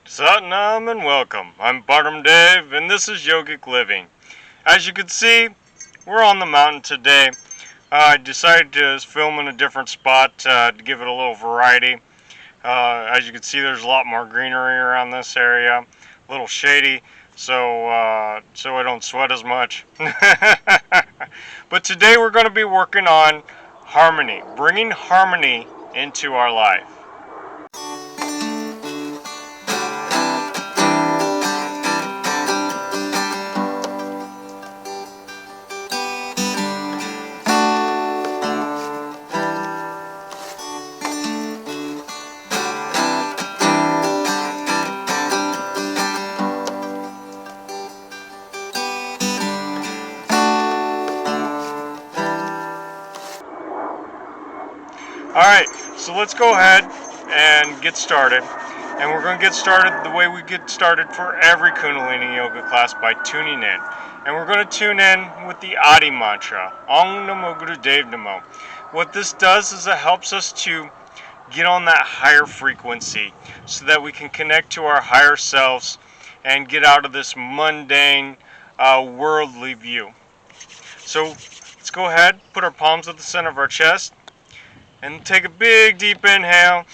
Satnam and welcome. I'm Bottom Dave and this is Yogic Living. As you can see, we're on the mountain today. I decided to film in a different spot to give it a little variety. As you can see, there's a lot more greenery around this area, a little shady, so I don't sweat as much. But today we're going to be working on harmony, bringing harmony into our life. Alright, so let's go ahead and get started. And we're going to get started the way we get started for every Kundalini Yoga class, by tuning in. And we're going to tune in with the Adi mantra, Om Namo Guru Dev Namo. What this does is it helps us to get on that higher frequency so that we can connect to our higher selves and get out of this mundane, worldly view. So let's go ahead, put our palms at the center of our chest, and take a big deep inhale.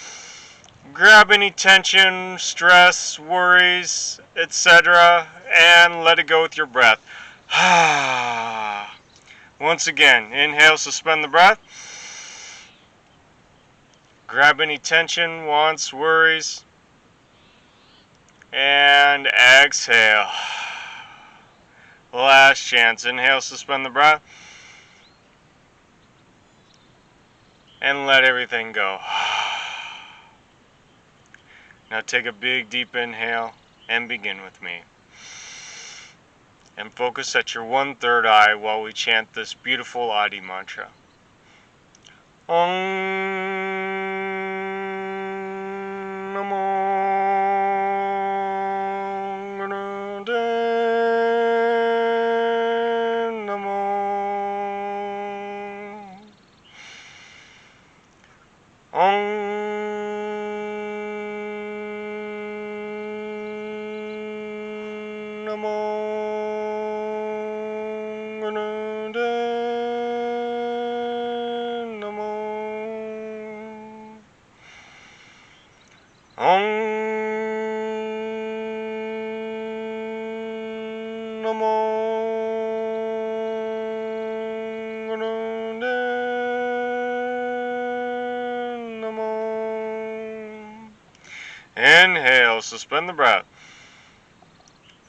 Grab any tension, stress, worries, etc., and let it go with your breath. Once again, inhale, suspend the breath. Grab any tension, wants, worries, and exhale. Last chance. Inhale, suspend the breath, and let everything go. Now take a big deep inhale and begin with me. And focus at your 1/3 eye while we chant this beautiful Adi mantra. Om Namo Guru Dev Namo. Om Om Namo Guru Dev Namo. Inhale, suspend the breath.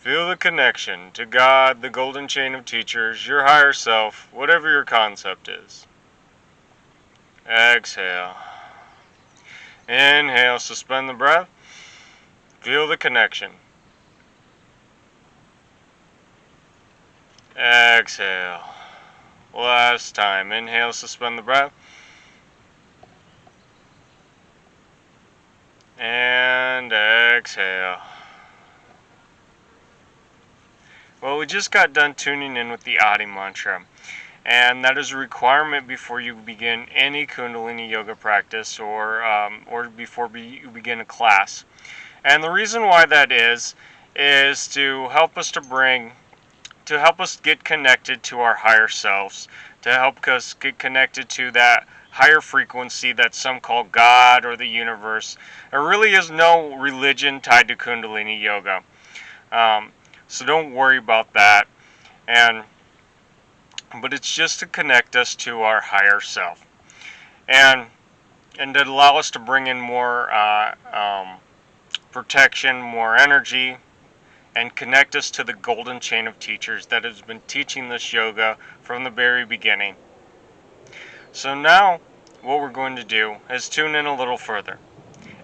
Feel the connection to God, the golden chain of teachers, your higher self, whatever your concept is. Exhale. Inhale, suspend the breath. Feel the connection. Exhale. Last time. Inhale, suspend the breath. And exhale. Well, we just got done tuning in with the Adi mantra. And that is a requirement before you begin any Kundalini Yoga practice or before you begin a class. And the reason why that is to help us get connected to our higher selves, to help us get connected to that higher frequency that some call God or the universe. There really is no religion tied to Kundalini Yoga. So don't worry about that. But it's just to connect us to our higher self, and to allow us to bring in more protection, more energy, and connect us to the golden chain of teachers that has been teaching this yoga from the very beginning. So now what we're going to do is tune in a little further,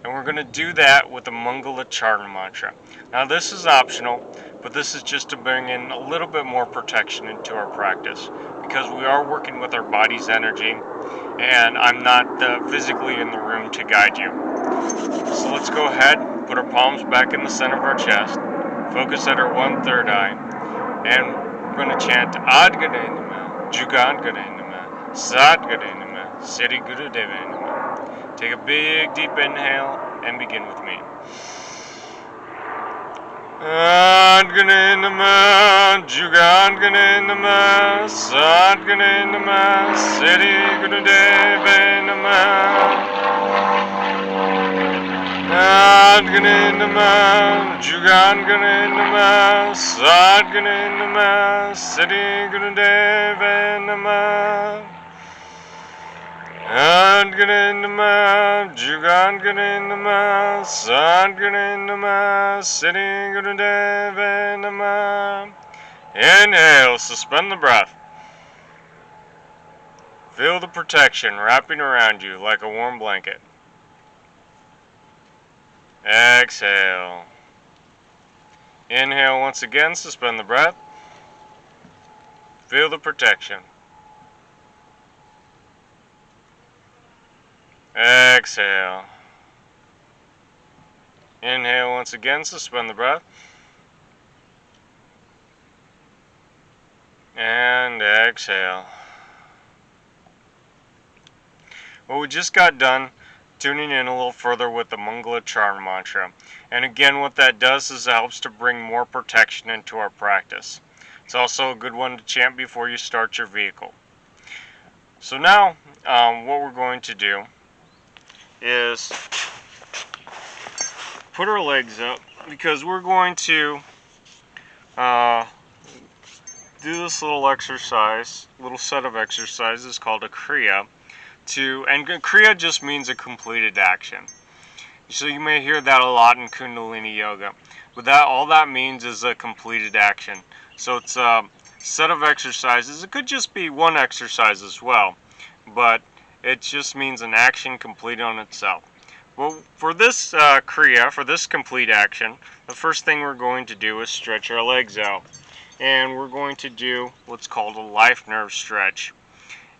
and we're going to do that with the Mangala Charana mantra. Now this is optional, but this is just to bring in a little bit more protection into our practice, because we are working with our body's energy, and I'm not physically in the room to guide you. So let's go ahead, put our palms back in the center of our chest, focus at our 1/3 eye, and we're going to chant Ad Gade Nama, Jugan Gade Nama, Sat Gade Nama, Siddhi Guru Deva Nama. Take a big deep inhale and begin with me. Adgane Nama, Jugandgane Nama, Sadgane Nama, Siddhi Gurudeve Nama. Adgane Nama, Jugandgane Nama, Sadgane Nama, Siddhi Gurudeve Nama. Adgane Nama, Jugandgane Nama, Sadgane Nama, Siddhi Gurudeve Nama. Inhale, suspend the breath. Feel the protection wrapping around you like a warm blanket. Exhale. Inhale once again, suspend the breath. Feel the protection. Exhale. Inhale once again, suspend the breath. And exhale. Well, we just got done tuning in a little further with the Mangala Charm mantra. And again, what that does is it helps to bring more protection into our practice. It's also a good one to chant before you start your vehicle. So now, what we're going to do is put our legs up, because we're going to do this little exercise, little set of exercises called a Kriya. And Kriya just means a completed action. So you may hear that a lot in Kundalini Yoga. But all that means is a completed action. So it's a set of exercises. It could just be one exercise as well, but it just means an action completed on itself. Well, for this Kriya, for this complete action, the first thing we're going to do is stretch our legs out. And we're going to do what's called a life nerve stretch.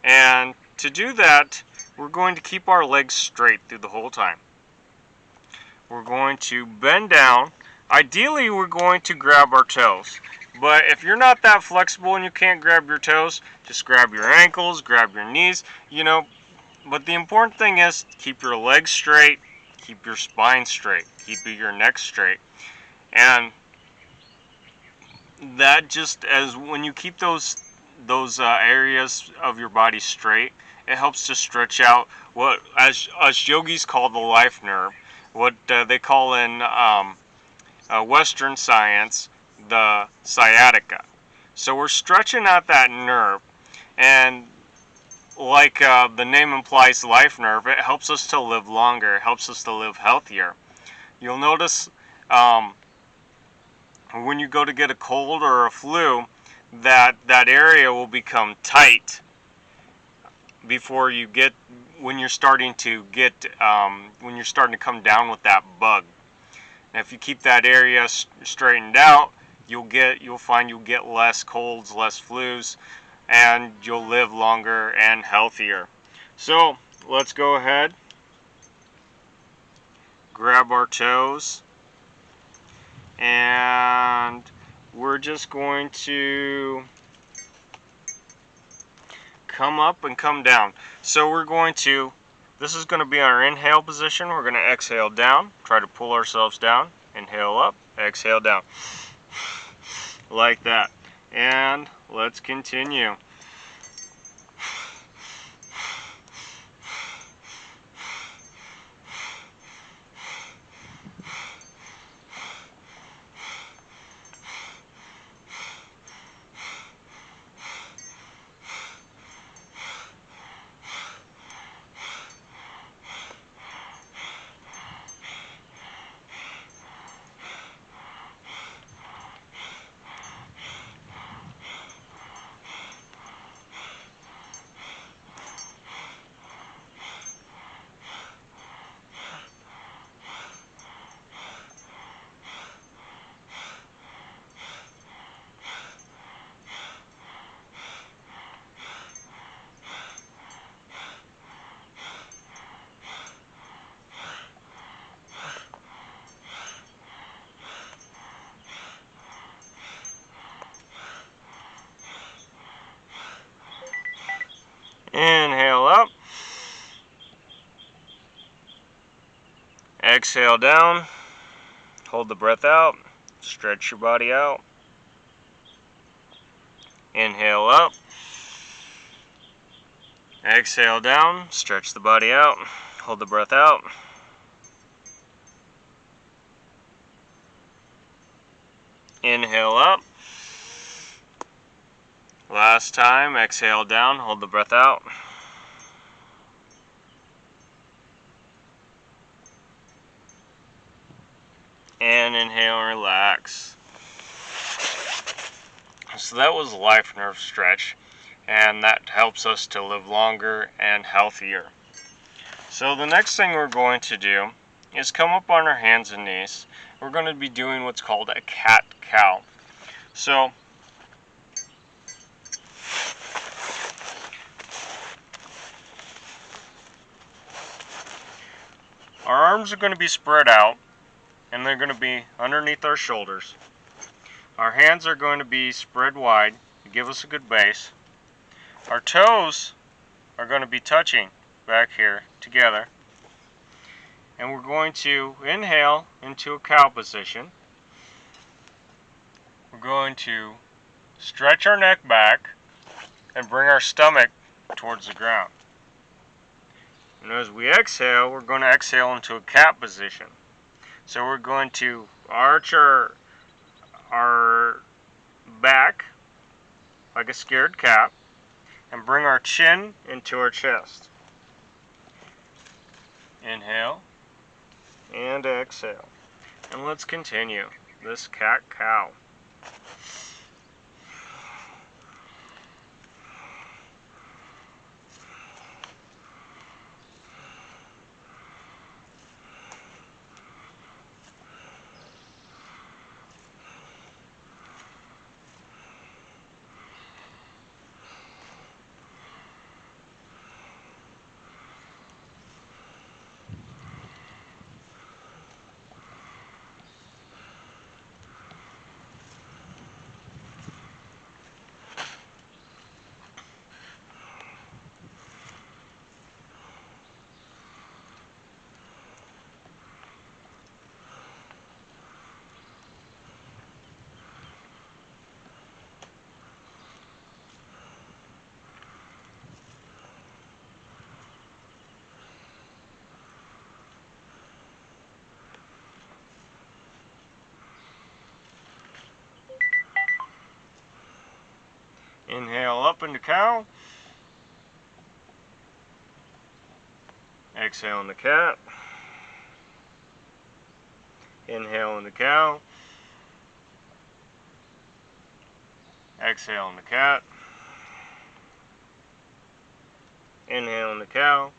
And to do that, we're going to keep our legs straight through the whole time. We're going to bend down. Ideally, we're going to grab our toes. But if you're not that flexible and you can't grab your toes, just grab your ankles, grab your knees, But the important thing is keep your legs straight, keep your spine straight, keep your neck straight. And that just, as when you keep those areas of your body straight, it helps to stretch out what as us yogis call the life nerve, what they call in Western science the sciatica. So we're stretching out that nerve, and like the name implies, life nerve, it helps us to live longer, it helps us to live healthier. You'll notice when you go to get a cold or a flu, that area will become tight before you get, when you're starting to come down with that bug. And if you keep that area straightened out, you'll find you'll get less colds, less flus, and you'll live longer and healthier. So let's go ahead, grab our toes, and we're just going to come up and come down. So this is going to be our inhale position. We're going to exhale down, try to pull ourselves down, inhale up, exhale down, like that. And let's continue. Inhale up, exhale down, hold the breath out, Stretch your body out. Inhale up. Exhale down. Stretch the body out. Hold the breath out. Inhale up. Last time. Exhale down. Hold the breath out. And inhale and relax. So that was life nerve stretch, and that helps us to live longer and healthier. So the next thing we're going to do is come up on our hands and knees. We're going to be doing what's called a cat-cow. So our arms are going to be spread out, and they're going to be underneath our shoulders. Our hands are going to be spread wide to give us a good base. Our toes are going to be touching back here together. And we're going to inhale into a cow position. We're going to stretch our neck back and bring our stomach towards the ground. And as we exhale, we're going to exhale into a cat position. So we're going to arch our back like a scared cat and bring our chin into our chest. Inhale and exhale. And let's continue this cat-cow. Inhale up into cow. Exhale into cat. Inhale into cow. Exhale into cat. Inhale into cow.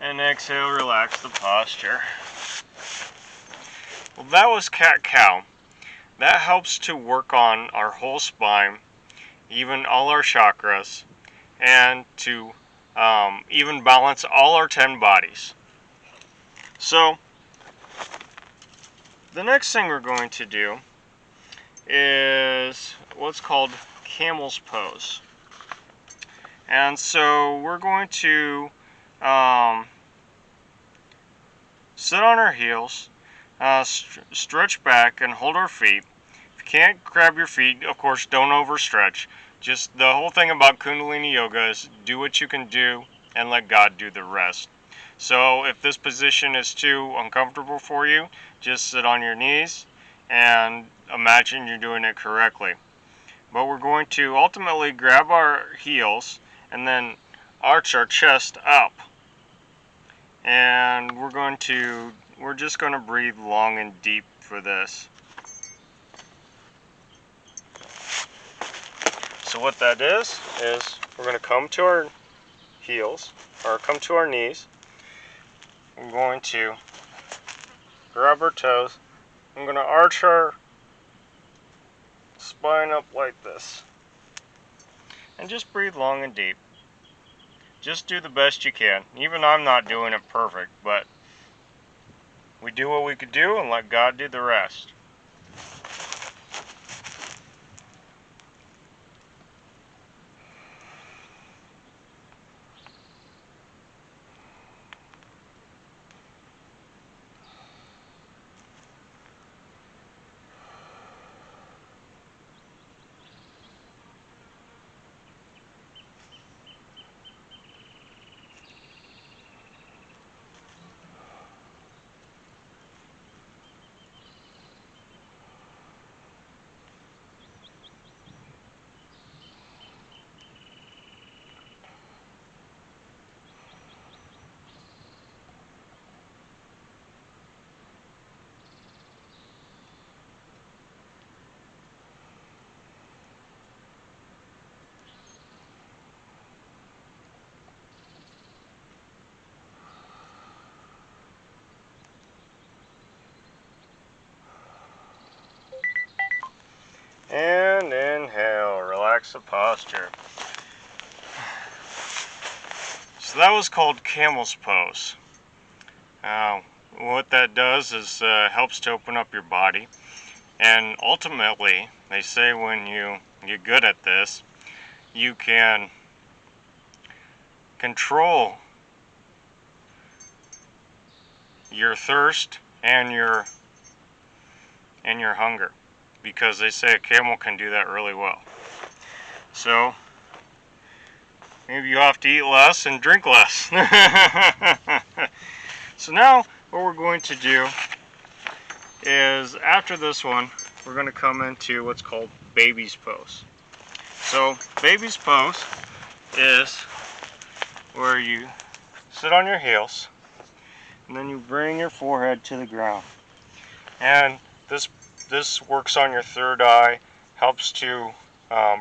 And exhale, relax the posture. Well, that was cat-cow. That helps to work on our whole spine, even all our chakras, and to even balance all our 10 bodies. So, the next thing we're going to do is what's called camel's pose. And so we're going to sit on our heels, stretch back and hold our feet. If you can't grab your feet, of course, don't overstretch. Just the whole thing about Kundalini Yoga is do what you can do and let God do the rest. So if this position is too uncomfortable for you, just sit on your knees and imagine you're doing it correctly. But we're going to ultimately grab our heels and then arch our chest up. And we're just going to breathe long and deep for this. So what that is we're going to come to our heels, or come to our knees. We're going to grab our toes. I'm going to arch our spine up like this. And just breathe long and deep. Just do the best you can. Even I'm not doing it perfect, but we do what we could do and let God do the rest. And inhale, relax the posture. So that was called camel's pose. What that does is helps to open up your body. And ultimately, they say when you get good at this, you can control your thirst and your hunger, because they say a camel can do that really well. So maybe you have to eat less and drink less. So now what we're going to do is, after this one, we're going to come into what's called baby's pose. So baby's pose is where you sit on your heels and then you bring your forehead to the ground. And this works on your third eye, helps to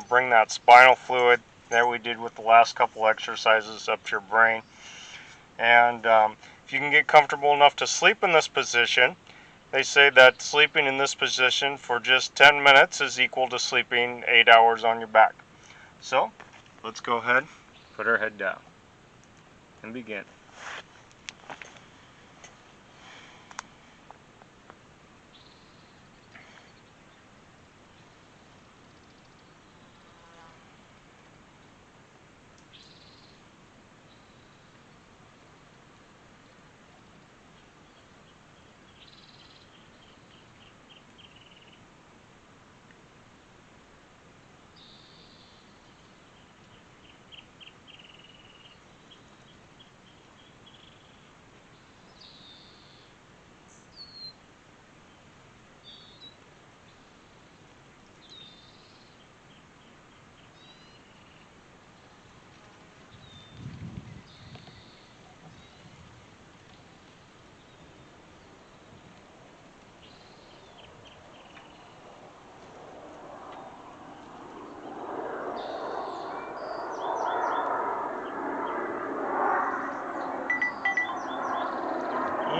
bring that spinal fluid that we did with the last couple exercises up to your brain. And if you can get comfortable enough to sleep in this position, they say that sleeping in this position for just 10 minutes is equal to sleeping 8 hours on your back. So let's go ahead, put our head down, and begin.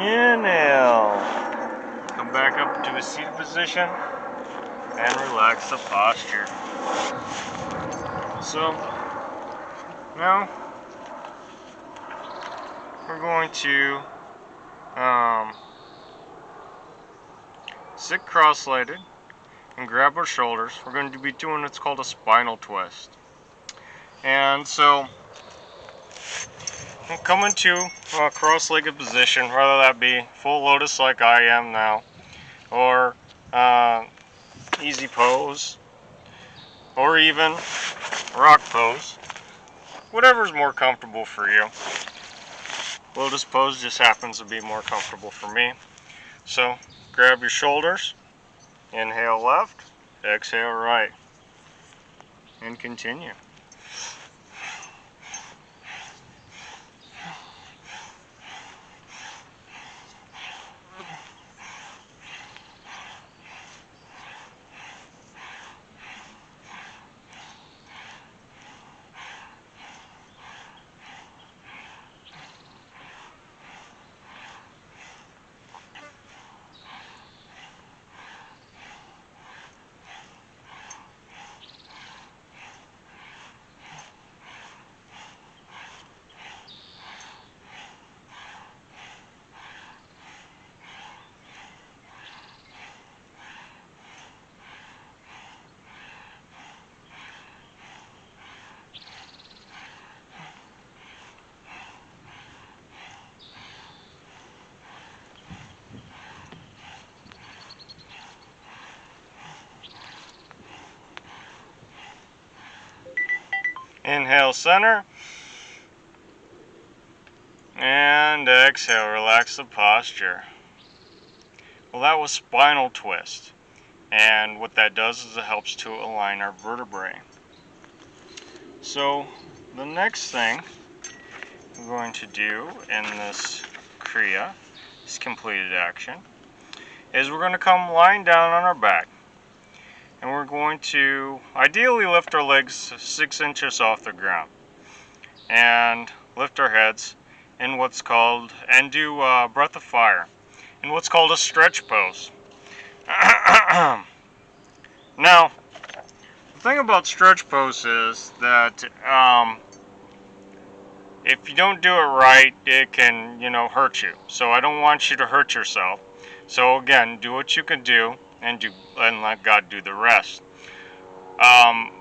Inhale. Come back up to a seated position and relax the posture. So now we're going to sit cross-legged and grab our shoulders. We're going to be doing what's called a spinal twist. And so we'll come into a cross-legged position, whether that be full lotus like I am now, or easy pose, or even rock pose, whatever's more comfortable for you. Lotus pose just happens to be more comfortable for me. So grab your shoulders, inhale left, exhale right, and continue. Inhale, center, and exhale, relax the posture. Well, that was spinal twist, and what that does is it helps to align our vertebrae. So the next thing we're going to do in this Kriya, this completed action, is we're going to come lying down on our back. And we're going to ideally lift our legs 6 inches off the ground. And lift our heads in what's called, and do breath of fire, in what's called a stretch pose. Now, The thing about stretch pose is that if you don't do it right, it can, hurt you. So I don't want you to hurt yourself. So again, do what you can do and let God do the rest. Um,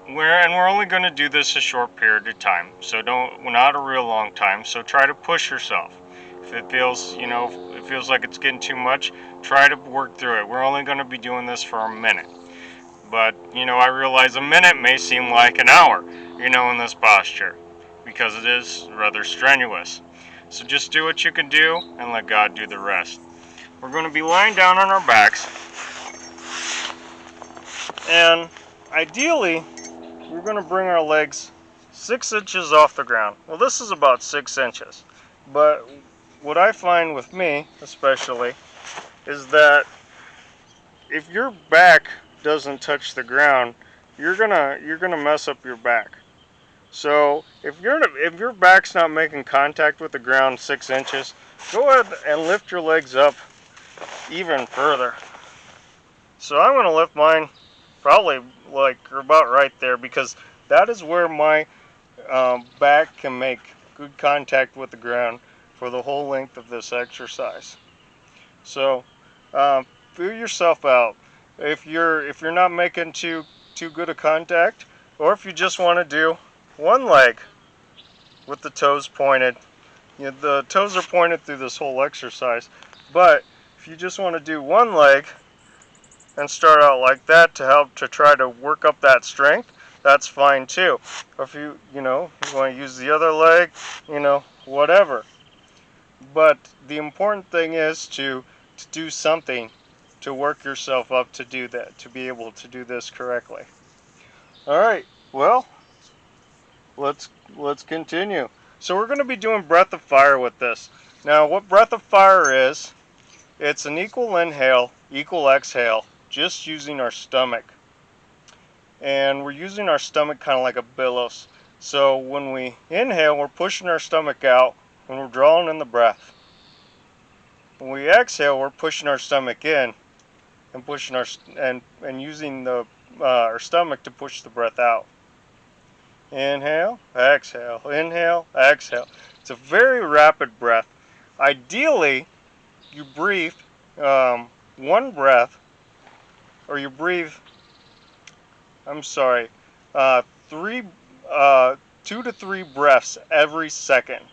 we're only going to do this a short period of time. So not a real long time. So try to push yourself. If it feels, it feels like it's getting too much, try to work through it. We're only going to be doing this for a minute. But, I realize a minute may seem like an hour, in this posture, because it is rather strenuous. So just do what you can do and let God do the rest. We're going to be lying down on our backs, and ideally, we're going to bring our legs 6 inches off the ground. Well, this is about 6 inches, but what I find with me, especially, is that if your back doesn't touch the ground, you're gonna mess up your back. So if your back's not making contact with the ground 6 inches, go ahead and lift your legs up even further. So I'm gonna lift mine probably like about right there, because that is where my back can make good contact with the ground for the whole length of this exercise. So feel yourself out. If you're not making too good a contact, or if you just want to do one leg with the toes pointed, the toes are pointed through this whole exercise. But if you just want to do one leg and start out like that to help to try to work up that strength, that's fine too. Or if you want to use the other leg, whatever. But the important thing is to do something to work yourself up to do that, to be able to do this correctly. All right. Well, let's continue. So we're going to be doing breath of fire with this. Now, what breath of fire is, it's an equal inhale, equal exhale, just using our stomach. And we're using our stomach kind of like a billows. So when we inhale, we're pushing our stomach out and we're drawing in the breath. When we exhale, we're pushing our stomach in and pushing and using our stomach to push the breath out. Inhale, exhale, inhale, exhale. It's a very rapid breath. Ideally, you breathe one breath, or you breathe, I'm sorry, three, 2 to 3 breaths every second.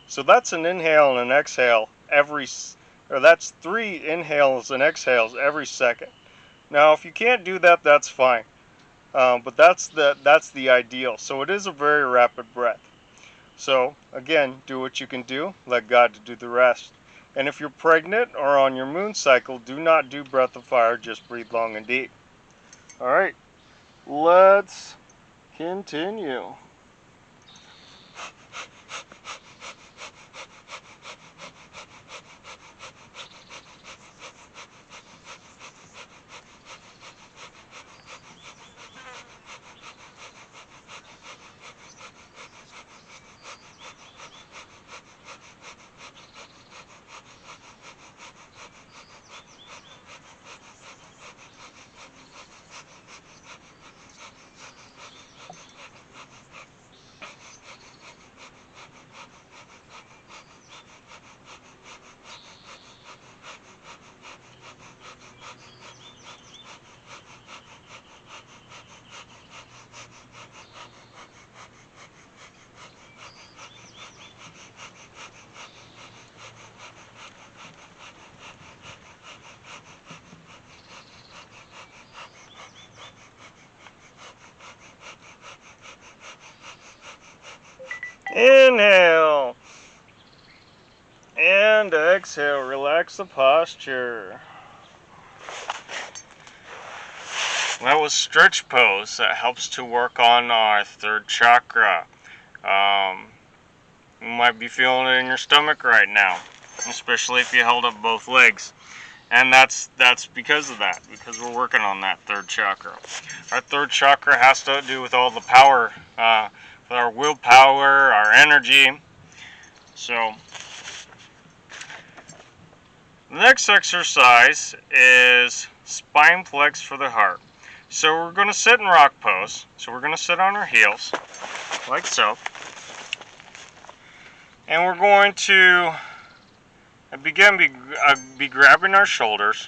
So that's an inhale and an exhale that's 3 inhales and exhales every second. Now, if you can't do that, that's fine. But that's the ideal. So it is a very rapid breath. So again, do what you can do. Let God do the rest. And if you're pregnant or on your moon cycle, do not do breath of fire. Just breathe long and deep. All right, let's continue. Inhale and exhale. Relax the posture. That was stretch pose. That helps to work on our third chakra. You might be feeling it in your stomach right now, especially if you held up both legs. And that's because of that, because we're working on that third chakra. Our third chakra has to do with all the power, with our willpower, our energy. So the next exercise is spine flex for the heart. So we're going to sit in rock pose. So we're going to sit on our heels, like so. And we're going to be grabbing our shoulders.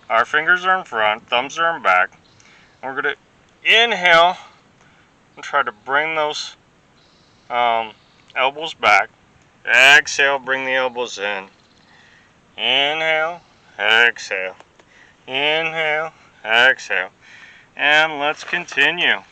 Our fingers are in front, thumbs are in back. And we're going to inhale and try to bring those elbows back. Exhale, bring the elbows in. Inhale, exhale. Inhale, exhale. And let's continue.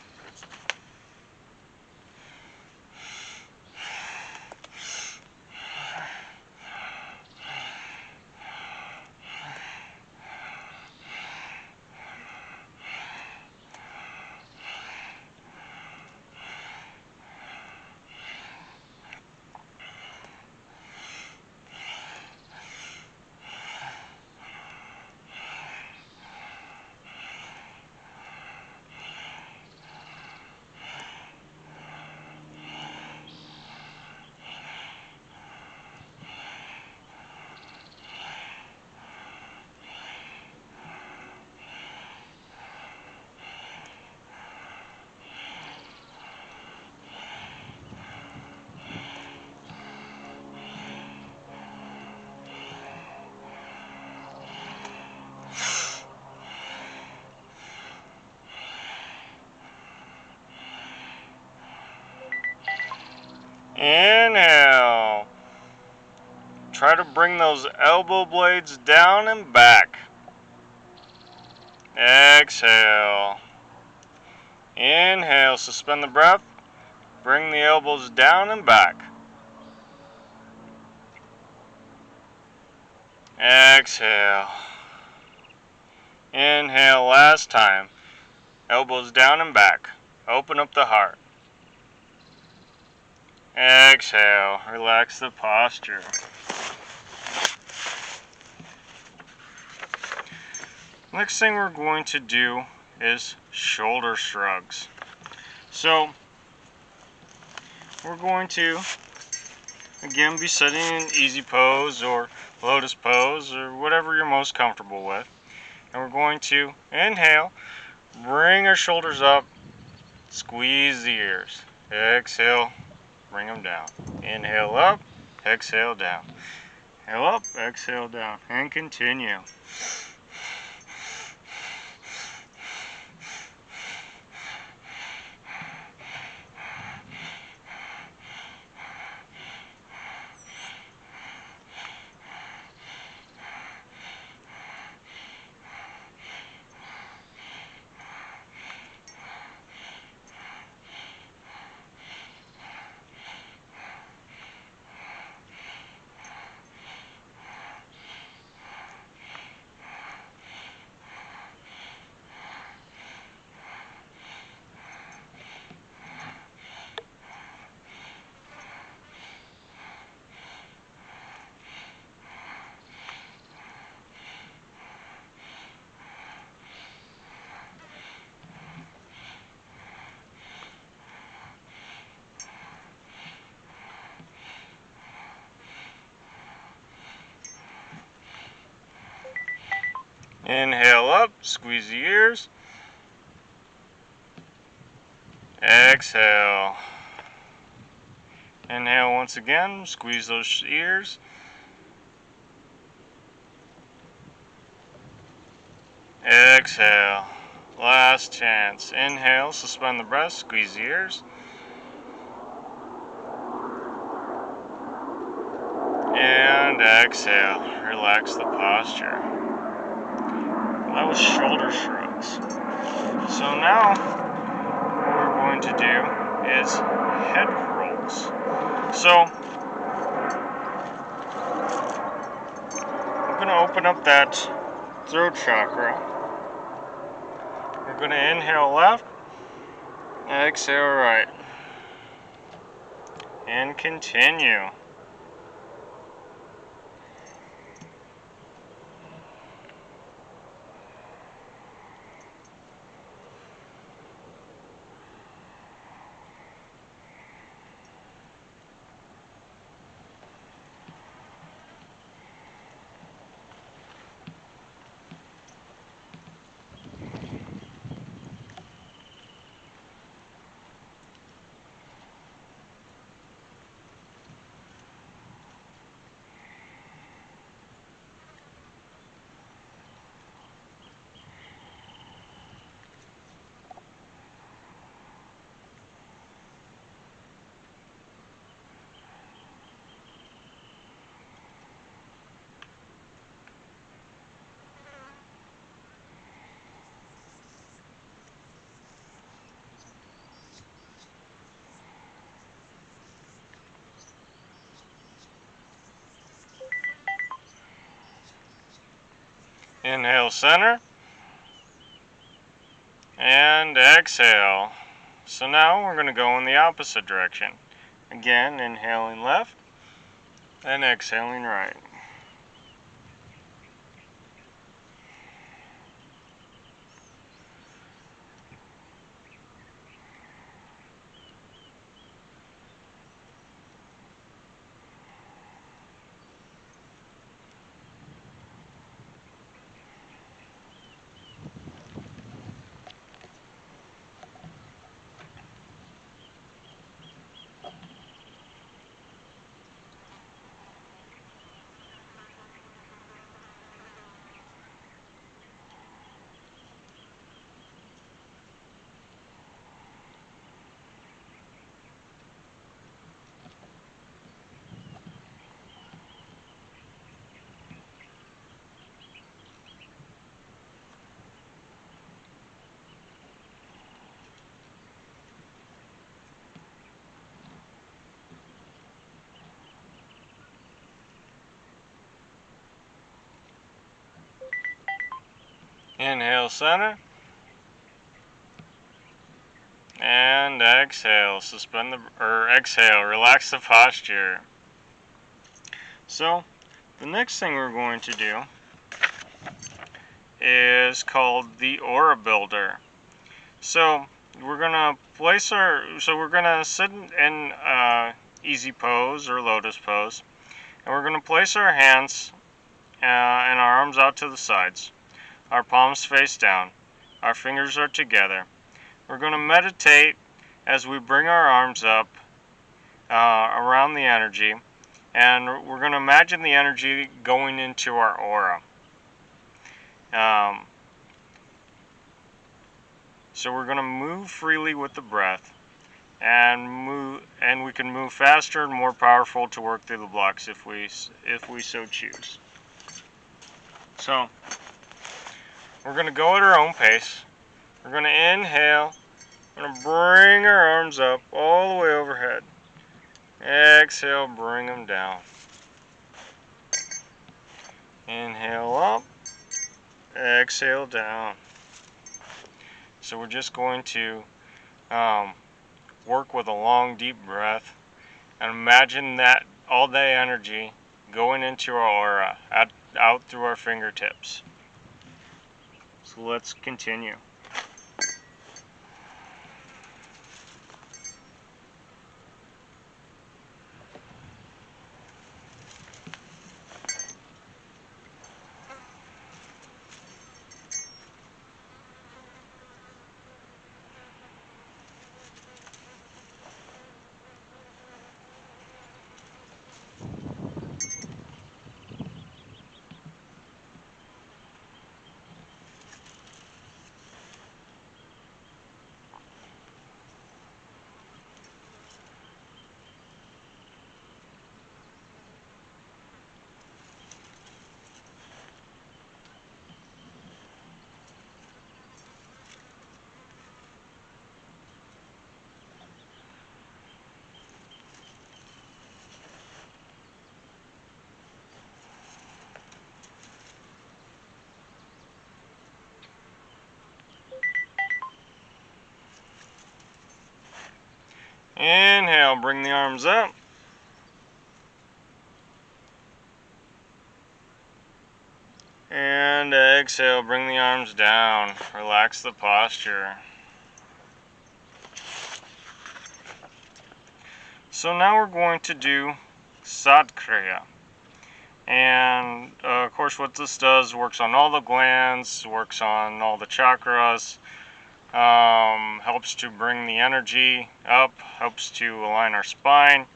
Inhale. Try to bring those elbow blades down and back. Exhale. Inhale, suspend the breath. Bring the elbows down and back. Exhale. Inhale, last time. Elbows down and back. Open up the heart. Exhale. Relax the posture. Next thing we're going to do is shoulder shrugs. So, we're going to, again, be sitting in easy pose or lotus pose or whatever you're most comfortable with. And we're going to inhale, bring our shoulders up, squeeze the ears. Exhale, bring them down. Inhale up, exhale down. Inhale up, exhale down. And continue. Inhale up, squeeze the ears. Exhale. Inhale once again, squeeze those ears. Exhale. Last chance. Inhale, suspend the breath, squeeze the ears. And exhale. Relax the posture. That was shoulder shrugs. So now, what we're going to do is head rolls. So, we're going to open up that throat chakra. We're going to inhale left, exhale right, and continue. Inhale, center. And exhale. So now we're going to go in the opposite direction. Again, inhaling left and exhaling right. Inhale, center. And exhale. Exhale. Relax the posture. So, the next thing we're going to do is called the aura builder. So, we're gonna sit in easy pose or lotus pose, and we're gonna place our hands and our arms out to the sides. Our palms face down. Our fingers are together. We're going to meditate as we bring our arms up around the energy, and we're going to imagine the energy going into our aura. So we're going to move freely with the breath, and we can move faster and more powerful to work through the blocks if we so choose. So we're going to go at our own pace. We're going to inhale. We're going to bring our arms up all the way overhead. Exhale, bring them down. Inhale up. Exhale down. So we're just going to work with a long, deep breath and imagine that all day energy going into our aura, out through our fingertips. So let's continue. Inhale, bring the arms up. And exhale, bring the arms down. Relax the posture. So now we're going to do Sadkriya. And of course what this does, works on all the glands, works on all the chakras, helps to bring the energy up, helps to align our spine,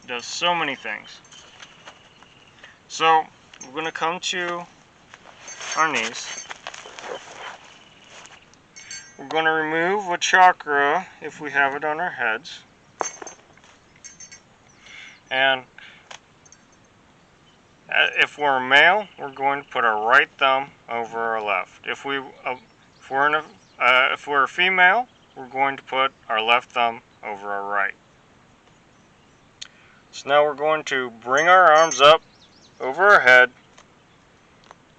does so many things. So we're going to come to our knees. We're going to remove a chakra if we have it on our heads. And if we're a male, we're going to put our right thumb over our left. If we're a female, we're going to put our left thumb over our right. So now we're going to bring our arms up over our head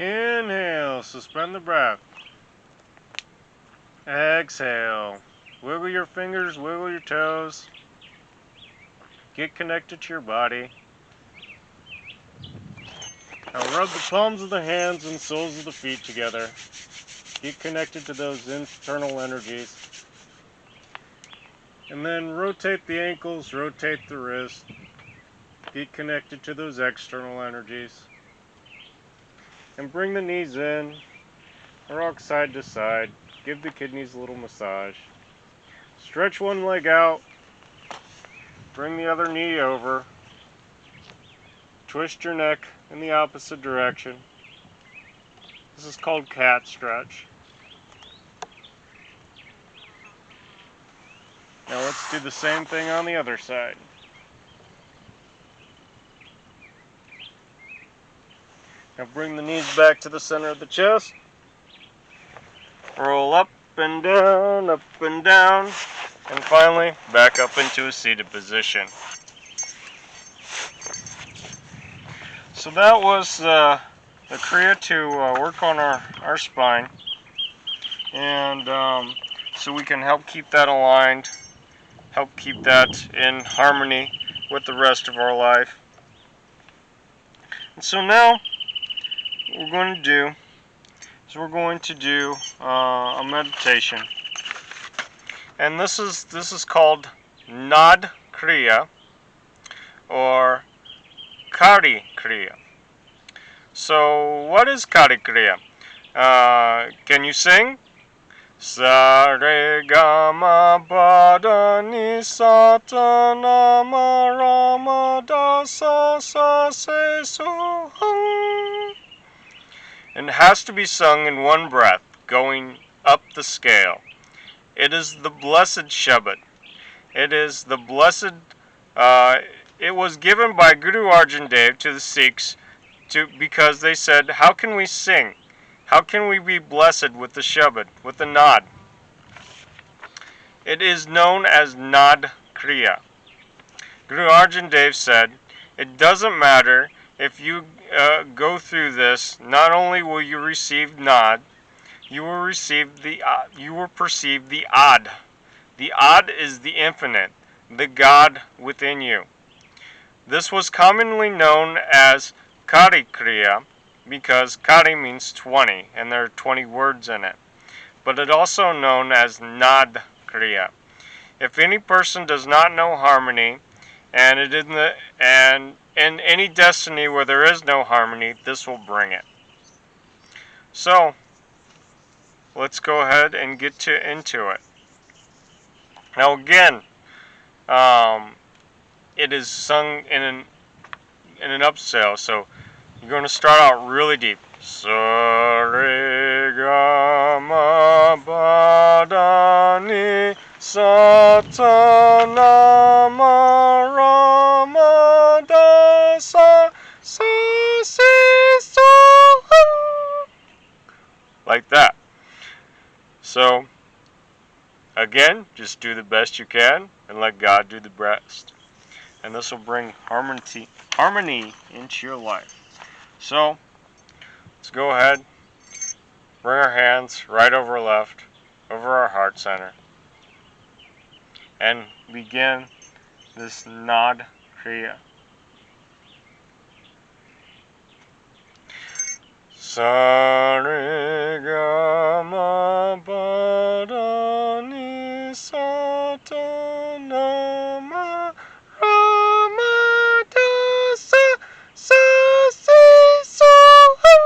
Inhale, suspend the breath. Exhale. Wiggle your fingers, wiggle your toes. Get connected to your body. Now rub the palms of the hands and soles of the feet together. Get connected to those internal energies. And then rotate the ankles, rotate the wrists. Get connected to those external energies. And bring the knees in. Rock side to side. Give the kidneys a little massage. Stretch one leg out. Bring the other knee over. Twist your neck in the opposite direction. This is called cat stretch. Now let's do the same thing on the other side. Now bring the knees back to the center of the chest. Roll up and down, and finally back up into a seated position. So that was the Kriya to work on our spine, and so we can help keep that aligned, help keep that in harmony with the rest of our life. And so now what we're going to do is we're going to do a meditation, and this is called Nad Kriya or Kari Kriya. So what is Kari Kriya? Can you sing? Sa re ga ma pa da ni sa ta na ma ra ma da sa se su hum. And it has to be sung in one breath, going up the scale. It is the blessed Shabad. It is the blessed. It was given by Guru Arjan Dev to the Sikhs because they said, how can we sing? How can we be blessed with the Shabad, with the Nad? It is known as Nad Kriya. Guru Arjan Dev said, it doesn't matter if you go through this, not only will you receive Nad, you will receive you will perceive the Ad. The Ad is the infinite, the God within you. This was commonly known as Kari Kriya because Kari means 20, and there are 20 words in it. But it also known as Nad Kriya. If any person does not know harmony, and in any destiny where there is no harmony, this will bring it. So let's go ahead and get into it. Now again, it is sung in an upscale, so you're going to start out really deep. Sa re ga ma pa da ni sa ta na ma ra ma da sa si su hum. Like that. So again, just do the best you can and let God do the rest. And this will bring harmony into your life. So let's go ahead, bring our hands right over left, over our heart center, and begin this Nad Kriya. Sa re ga ma pa da ni sa ta na ma ra ma da sa si su hum.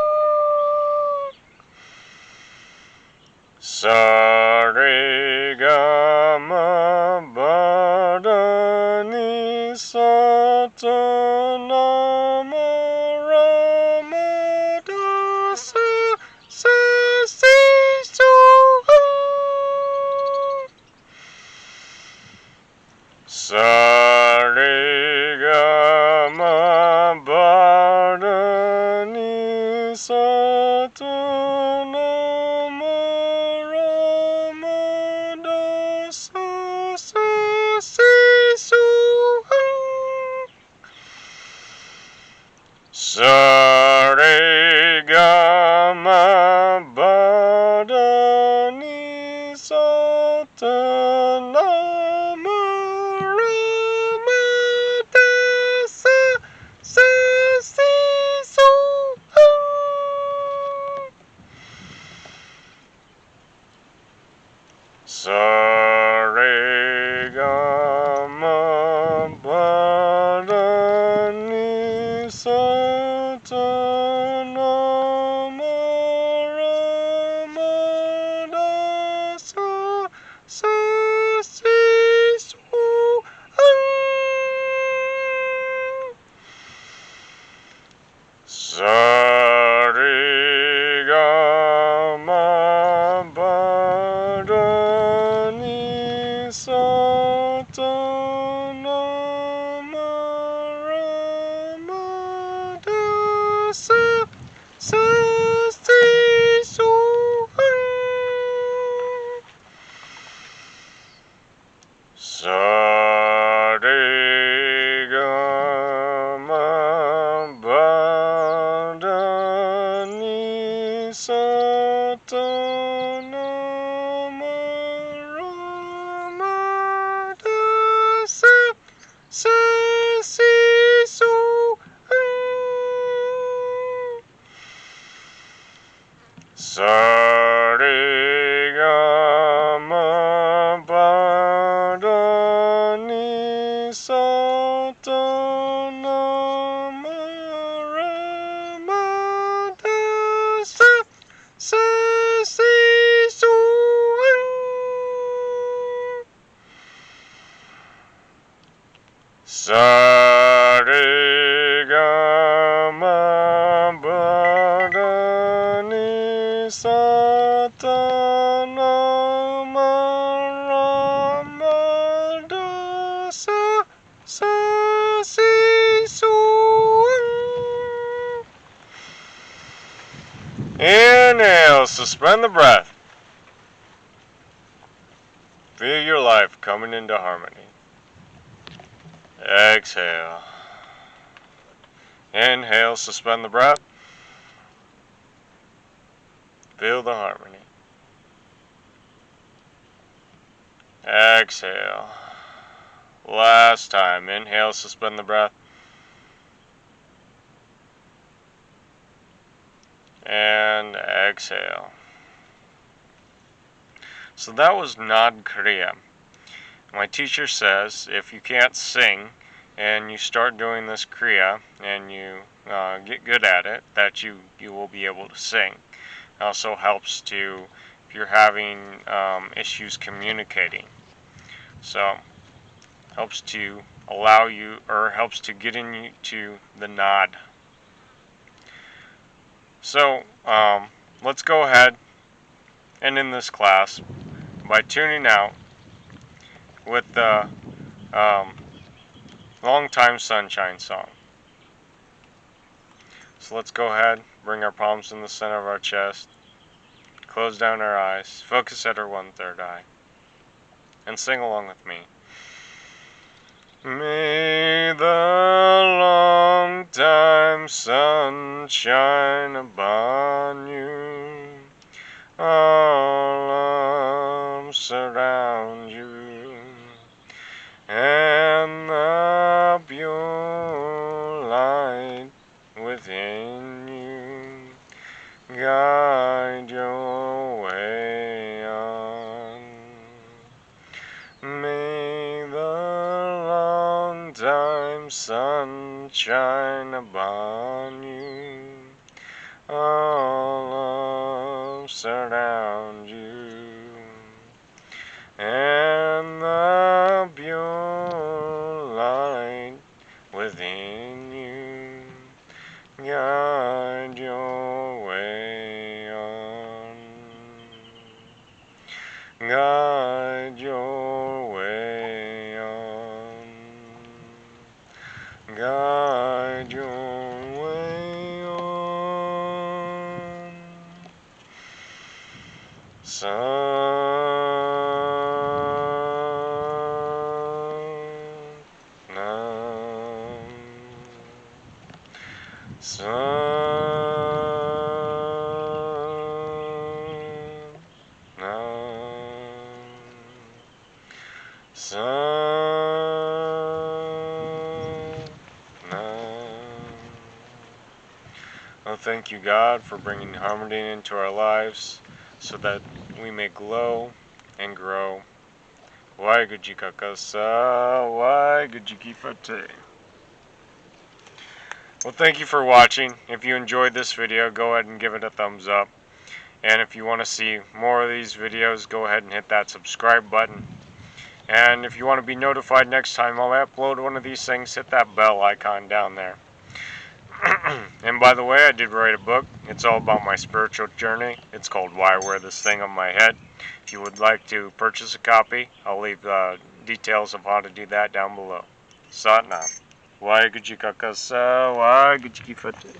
Sa re ga ma pa da ni sa ta na ma ra ma da sa si su hum. Sa re ga ma pa da ni sa ta na ma ra ma da sa si su hum. Sa re ga Inhale, suspend the breath. Feel your life coming into harmony. Exhale. Inhale, suspend the breath. Feel the harmony. Exhale. Last time. Inhale, suspend the breath. And exhale. So that was Nad Kriya. My teacher says if you can't sing and you start doing this Kriya and you get good at it, that you will be able to sing. It also helps to, if you're having issues communicating. So helps to allow you, or helps to get into the nod. So let's go ahead and end this class by tuning out with the Long Time Sunshine song. So let's go ahead, bring our palms in the center of our chest, close down our eyes, focus at our 1/3 eye, and sing along with me. May the long time sun shine upon you, all arms surround you, and the pure light within you guide your way on. May the long time sun shine upon you, all arms surround you, and the pure light within you guide your way on. Guide your way on. Guide your way on. Oh, thank you, God, for bringing harmony into our lives so that we may glow and grow. Waheguru kakasa, Waheguru fate. Well, thank you for watching. If you enjoyed this video, go ahead and give it a thumbs up. And if you want to see more of these videos, go ahead and hit that subscribe button. And if you want to be notified next time I'll upload one of these things, hit that bell icon down there. And by the way, I did write a book. It's all about my spiritual journey. It's called Why I Wear This Thing on My Head. If you would like to purchase a copy, I'll leave details of how to do that down below. Satnam. Waheguru kakasa, Waheguru fate.